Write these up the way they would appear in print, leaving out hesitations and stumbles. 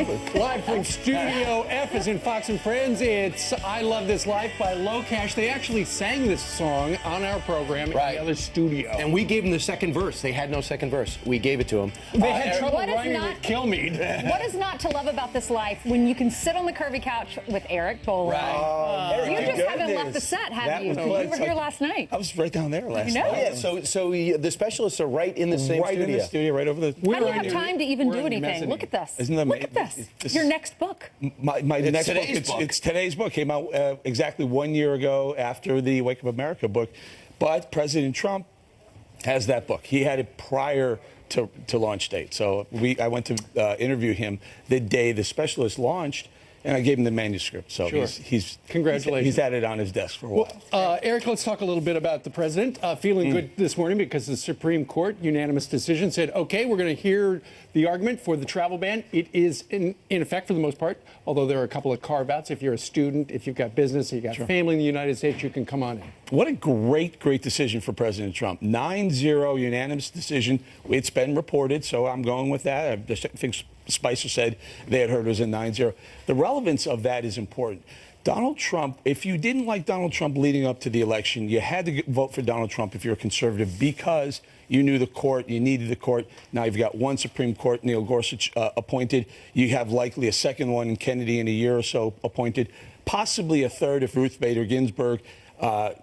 Live from Studio F as in Fox and Friends, it's I Love This Life by LoCash. They actually sang this song on our program in the other studio. And we gave them the second verse. They had no second verse. We gave it to them. They had trouble writing with Kilmeade. What is not to love about this life when you can sit on the curvy couch with Eric Boland? You just haven't left the set, have you? You were here last night. I was right down there last night. Yeah, so the specialists are right in the same right studio. in the studio, right over the... How do you have time to even do anything? Look at this. Isn't that Look at this. Your next book. My next book. It's today's book. Came out exactly 1 year ago after the Wake Up America book. But President Trump has that book. He had it prior to launch date. So I went to interview him the day the specialist launched, and I gave him the manuscript. So he's congratulations. He's had it on his desk for a while. Well, Eric, let's talk a little bit about the president. Feeling good this morning because the Supreme Court unanimous decision said, okay, we're going to hear the argument for the travel ban. It is in effect for the most part, although there are a couple of carve-outs. If you're a student, if you've got business, you've got family in the United States, you can come on in. What a great decision for President Trump. 9-0 unanimous decision. It's been reported, so I'm going with that. I think Spicer said they had heard it was a 9-0. The relevance of that is important. Donald Trump, if you didn't like Donald Trump leading up to the election, you had to vote for Donald Trump if you're a conservative because you knew the court, you needed the court. Now you've got one Supreme Court, Neil Gorsuch, appointed. You have likely a second one in Kennedy in a year or so appointed, possibly a third if Ruth Bader Ginsburg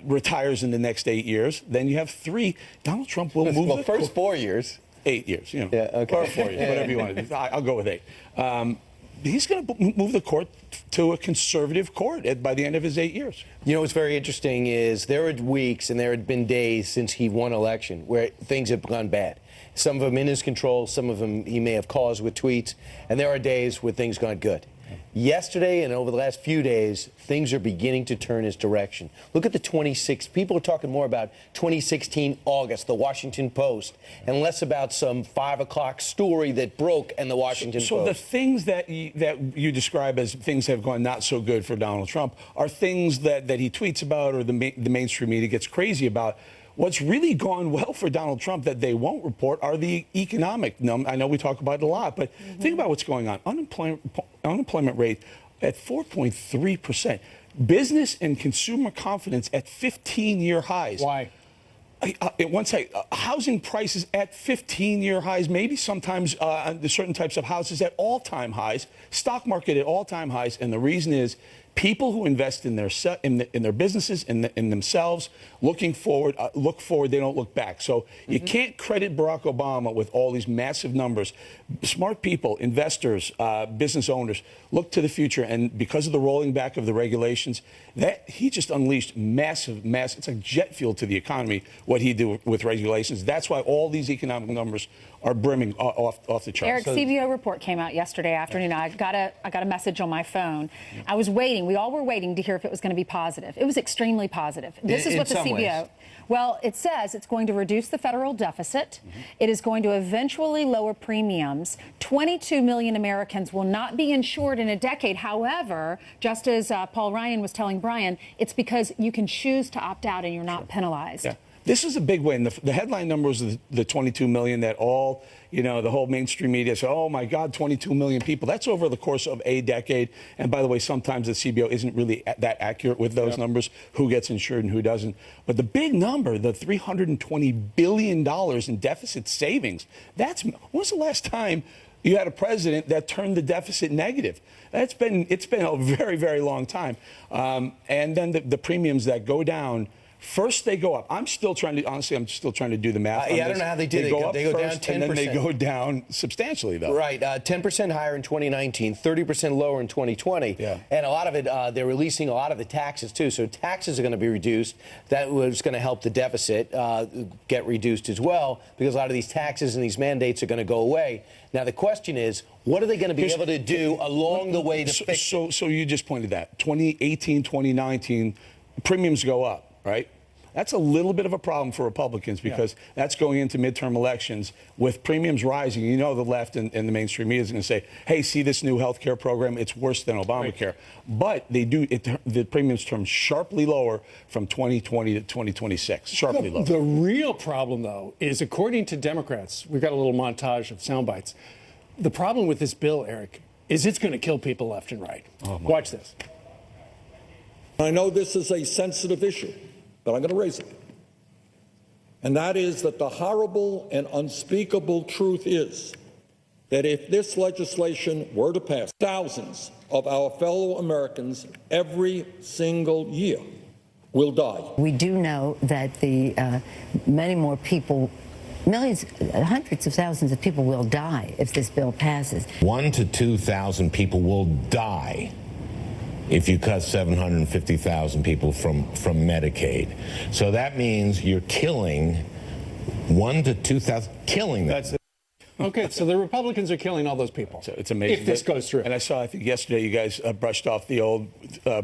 retires in the next 8 years. Then you have 3. Donald Trump will move the first 4 years. 8 years, you know. Yeah, okay. Or 4 years, whatever you want to do. I'll go with 8. He's going to move the court to a conservative court by the end of his 8 years. You know what's very interesting is there are weeks and there had been days since he won election where things have gone bad. Some of them in his control, some of them he may have caused with tweets, and there are days where things gone good. Yesterday and over the last few days, things are beginning to turn his direction. Look at the 26. People are talking more about 2016 August, the Washington Post, and less about some 5 o'clock story that broke in the Washington Post. So the things that you describe as things that have gone not so good for Donald Trump are things that he tweets about or the mainstream media gets crazy about. What's really gone well for Donald Trump that they won't report are the economic numbers. I know we talk about it a lot, but think about what's going on. Unemployment rate at 4.3%. Business and consumer confidence at 15-year highs. Why? Housing prices at 15-year highs, maybe sometimes certain types of houses at all-time highs, stock market at all-time highs, and the reason is people who invest in their businesses, in themselves, look forward, they don't look back. So you can't credit Barack Obama with all these massive numbers. Smart people, investors, business owners, look to the future, and because of the rolling back of the regulations, that he just unleashed massive, it's like jet fuel to the economy, what he did with regulations. That's why all these economic numbers are brimming off the charts. Eric, CBO report came out yesterday afternoon. I got a message on my phone. I was waiting. We all were waiting to hear if it was going to be positive. It was extremely positive. This is what the CBO... Well, it says it's going to reduce the federal deficit. It is going to eventually lower premiums. 22 million Americans will not be insured in a decade. However, just as Paul Ryan was telling Brian, it's because you can choose to opt out and you're not penalized. Yeah. This is a big win. The headline number was the 22 million that all, the whole mainstream media said, oh, my God, 22 million people. That's over the course of a decade. And by the way, sometimes the CBO isn't really that accurate with those numbers, who gets insured and who doesn't. But the big number, the $320 billion in deficit savings, when was the last time you had a president that turned the deficit negative? It's been a very, very long time. And then the premiums that go down, first they go up. I'm still trying to do the math. I don't know how they did it. They go down 10%. And then they go down substantially, though. Right, 10% higher in 2019, 30% lower in 2020. Yeah. And a lot of it, they're releasing a lot of the taxes, too. So taxes are going to be reduced. That was going to help the deficit get reduced as well, because a lot of these taxes and these mandates are going to go away. Now, the question is, what are they going to be able to do along the way to fix it? So you just pointed that. 2018, 2019, premiums go up. Right? That's a little bit of a problem for Republicans because that's going into midterm elections with premiums rising. You know, the left and the mainstream media is going to say, hey, see this new health care program? It's worse than Obamacare. Right. But the premiums turn sharply lower from 2020 to 2026. Sharply lower. The real problem, though, is according to Democrats, we've got a little montage of sound bites. The problem with this bill, Eric, is it's going to kill people left and right. Watch this. I know this is a sensitive issue, but I'm going to raise it. And that is that the horrible and unspeakable truth is that if this legislation were to pass, thousands of our fellow Americans every single year will die. We do know that many more people, millions, hundreds of thousands of people will die if this bill passes. 1,000 to 2,000 people will die if you cut 750,000 people from Medicaid. So that means you're killing 1,000 to 2,000, killing them. Okay, so the Republicans are killing all those people. So it's amazing. If this goes through. And I saw, I think yesterday, you guys brushed off the old,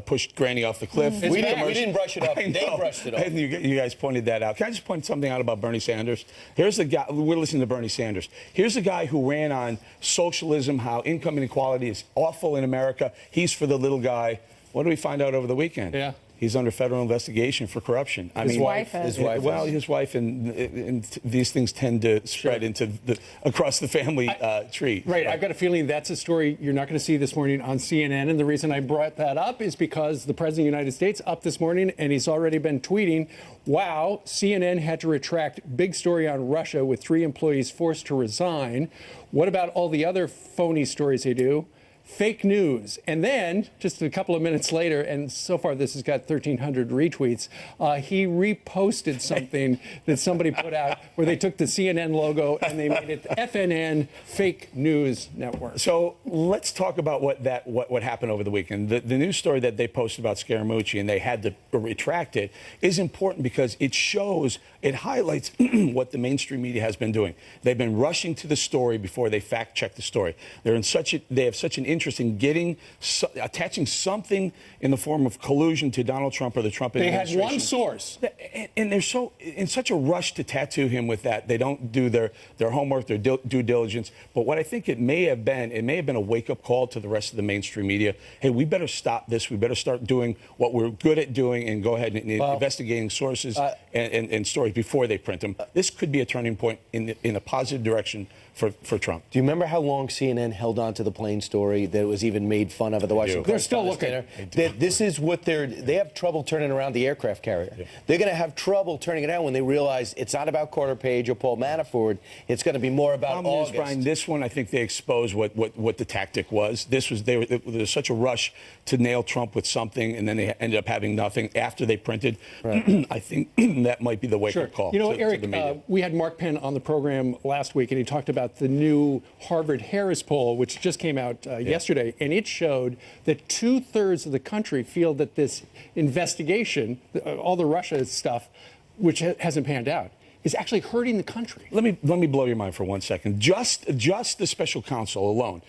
pushed Granny off the cliff. We didn't brush it off. They brushed it off. And you guys pointed that out. Can I just point something out about Bernie Sanders? Here's the guy, we're listening to Bernie Sanders. Here's the guy who ran on socialism, how income inequality is awful in America. He's for the little guy. What did we find out over the weekend? Yeah. He's under federal investigation for corruption. His wife is. Well, his wife, and these things tend to spread into across the family tree. Right. I've got a feeling that's a story you're not going to see this morning on CNN. And the reason I brought that up is because the President of the United States up this morning, and he's already been tweeting, wow, CNN had to retract big story on Russia with 3 employees forced to resign. What about all the other phony stories they do? Fake news. And then, just a couple of minutes later, and so far this has got 1,300 retweets, he reposted something that somebody put out where they took the CNN logo and they made it the FNN Fake News Network. So let's talk about what happened over the weekend. The news story that they posted about Scaramucci, and they had to retract it, is important because it shows, it highlights what the mainstream media has been doing. They've been rushing to the story before they fact check the story. They have such an interest in attaching something in the form of collusion to Donald Trump or the Trump administration. They had one source. And they're in such a rush to tattoo him with that. They don't do their homework, their due diligence. But what I think it may have been a wake-up call to the rest of the mainstream media. Hey, we better stop this. We better start doing what we're good at doing and go ahead and investigating sources and stories before they print them. This could be a turning point in a positive direction for Trump. Do you remember how long CNN held on to the plane story that was even made fun of at the Washington Post? They're still looking. This is what they have trouble turning around the aircraft carrier. Yeah. They're going to have trouble turning it around when they realize it's not about Carter Page or Paul Manafort. It's going to be more about August. Brian, this one, I think they exposed what the tactic was. There was such a rush to nail Trump with something, and then they ended up having nothing after they printed. Right. I think that might be the wake-up call. You know, Eric, we had Mark Penn on the program last week, and he talked about the new Harvard-Harris poll, which just came out yesterday, and it showed that 2/3 of the country feel that this investigation, all the Russia stuff, which hasn't panned out, is actually hurting the country. Let me blow your mind for 1 second. Just the special counsel alone.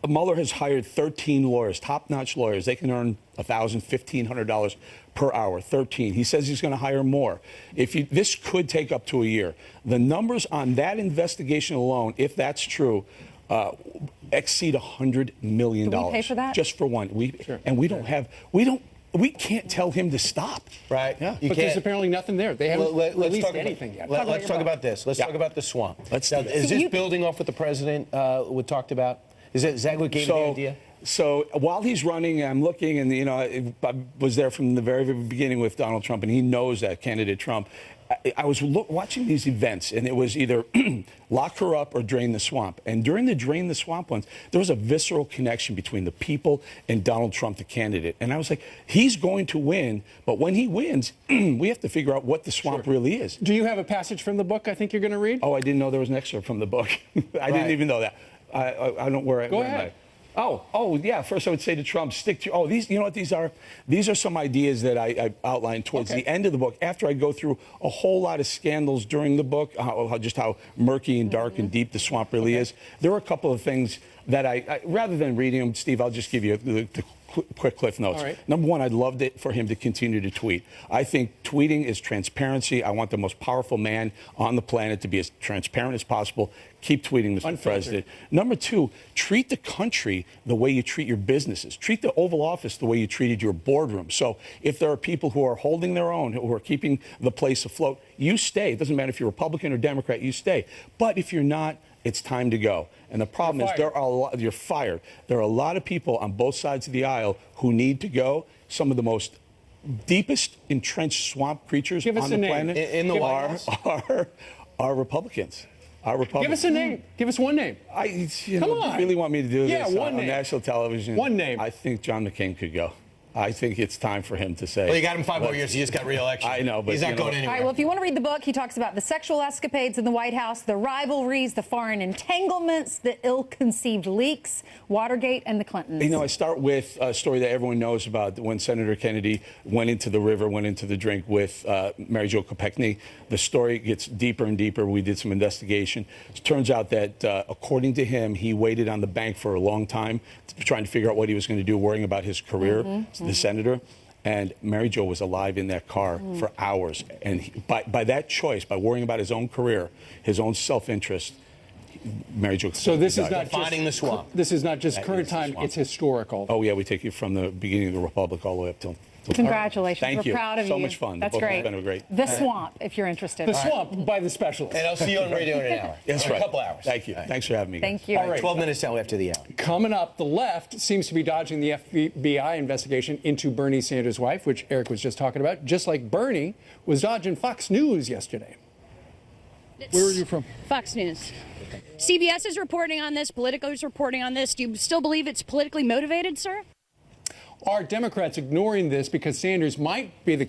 Mueller has hired 13 lawyers, top-notch lawyers. They can earn $1,000, $1,500 per hour. 13. He says he's going to hire more. This could take up to a year. The numbers on that investigation alone, if that's true, exceed $100 million. Do we pay for that? Just for one. And we can't tell him to stop. Right. Yeah. But there's apparently nothing there. They haven't released anything yet. Let's talk about this. Let's talk about the swamp. Is this building off what the president talked about? Is that what gave you the idea? So while he's running, I'm looking, and I was there from the very, very beginning with Donald Trump, and he knows that, candidate Trump. I was watching these events, and it was either lock her up or drain the swamp. And during the drain the swamp ones, there was a visceral connection between the people and Donald Trump, the candidate. And I was like, he's going to win, but when he wins, we have to figure out what the swamp really is. Do you have a passage from the book I think you're going to read? Oh, I didn't know there was an excerpt from the book. I didn't even know that. I don't worry. Go ahead. Oh, yeah. First, I would say to Trump, stick to. Oh, these. You know what these are? These are some ideas that I outlined towards the end of the book. After I go through a whole lot of scandals during the book, how murky and dark and deep the swamp really is. There were a couple of things that I rather than reading them, Steve, I'll just give you the quick cliff notes. All right. Number one, I'd love for him to continue to tweet. I think tweeting is transparency. I want the most powerful man on the planet to be as transparent as possible. Keep tweeting, Mr. President. Number two, treat the country the way you treat your businesses. Treat the Oval Office the way you treated your boardroom. So if there are people who are holding their own, who are keeping the place afloat, you stay. It doesn't matter if you're Republican or Democrat, you stay. But if you're not, It's time to go. And the problem is you're fired. There are a lot of people on both sides of the aisle who need to go. Some of the most deepest entrenched swamp creatures on the planet in the White House are Republicans. Give us a name. Give us one name. Come on. You really want me to do this on national television? One name. I think John McCain could go. I think it's time for him to say. Well, you got him 5 more years. He just got re-election. I know, but he's not going anywhere. All right, well, if you want to read the book, he talks about the sexual escapades in the White House, the rivalries, the foreign entanglements, the ill-conceived leaks, Watergate, and the Clintons. You know, I start with a story that everyone knows about when Senator Kennedy went into the river, went into the drink with Mary Jo Kopechne. The story gets deeper and deeper. We did some investigation. It turns out that, according to him, he waited on the bank for a long time, trying to figure out what he was going to do, worrying about his career, the senator. And Mary Jo was alive in that car for hours. And by that choice, by worrying about his own career, his own self-interest, Mary Jo. So this is not finding the swamp. This is not just current time; it's historical. Oh yeah, we take you from the beginning of the Republic all the way up till. Congratulations. Thank you. We're proud of you. So much fun. That's great. Been great. The Swamp, if you're interested. The Swamp by the Specialist. And I'll see you on radio in an hour. That's right. right. A couple hours. Thank you. Thanks for having me. Thank you. All right. 12 minutes now after the hour. Coming up, the left seems to be dodging the FBI investigation into Bernie Sanders' wife, which Eric was just talking about, just like Bernie was dodging Fox News yesterday. Where are you from? Fox News. CBS is reporting on this. Politico is reporting on this. Do you still believe it's politically motivated, sir? Are Democrats ignoring this because Sanders might be the